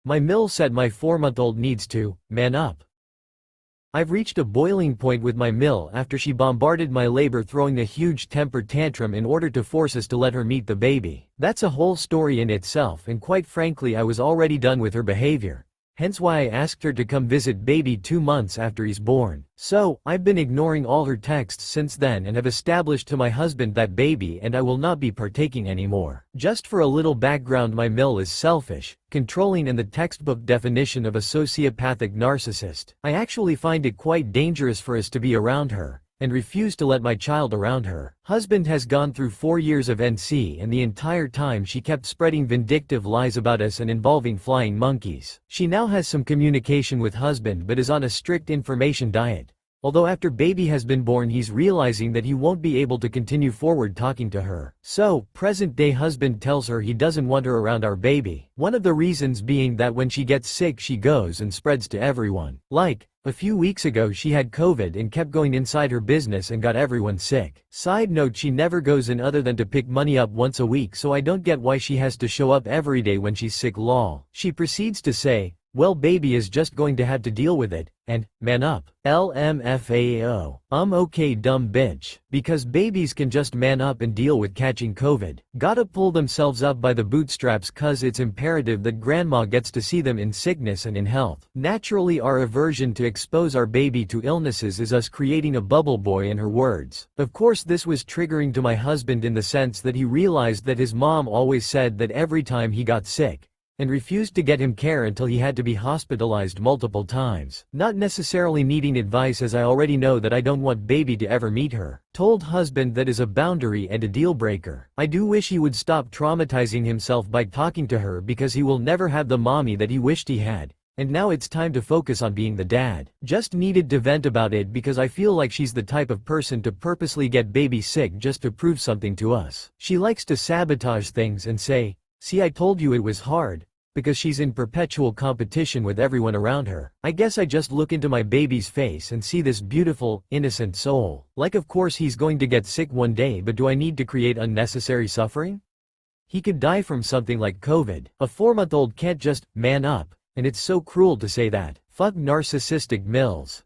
My mill said my 4-month-old needs to man up. I've reached a boiling point with my mill after she bombarded my labor, throwing a huge temper tantrum in order to force us to let her meet the baby. That's a whole story in itself, and quite frankly I was already done with her behavior. Hence why I asked her to come visit baby 2 months after he's born. So, I've been ignoring all her texts since then and have established to my husband that baby and I will not be partaking anymore. Just for a little background, my mill is selfish, controlling, and the textbook definition of a sociopathic narcissist. I actually find it quite dangerous for us to be around her, and refuse to let my child around her. Husband has gone through 4 years of NC, and the entire time she kept spreading vindictive lies about us and involving flying monkeys. She now has some communication with husband but is on a strict information diet. Although after baby has been born he's realizing that he won't be able to continue forward talking to her. So, present day husband tells her he doesn't want her around our baby. One of the reasons being that when she gets sick she goes and spreads to everyone. Like, a few weeks ago she had COVID and kept going inside her business and got everyone sick. Side note, she never goes in other than to pick money up once a week, so I don't get why she has to show up every day when she's sick, lol. She proceeds to say, well, baby is just going to have to deal with it, and man up. LMFAO. Okay, dumb bitch. Because babies can just man up and deal with catching COVID. Gotta pull themselves up by the bootstraps, cause it's imperative that grandma gets to see them in sickness and in health. Naturally, our aversion to expose our baby to illnesses is us creating a bubble boy, in her words. Of course this was triggering to my husband in the sense that he realized that his mom always said that every time he got sick, and refused to get him care until he had to be hospitalized multiple times. Not necessarily needing advice, as I already know that I don't want baby to ever meet her. Told husband that is a boundary and a deal breaker. I do wish he would stop traumatizing himself by talking to her, because he will never have the mommy that he wished he had. And now it's time to focus on being the dad. Just needed to vent about it because I feel like she's the type of person to purposely get baby sick just to prove something to us. She likes to sabotage things and say, "See, I told you it was hard," because she's in perpetual competition with everyone around her. I guess I just look into my baby's face and see this beautiful, innocent soul. Like, of course he's going to get sick one day, but do I need to create unnecessary suffering? He could die from something like COVID. A 4-month-old can't just man up, and it's so cruel to say that. Fuck narcissistic mills.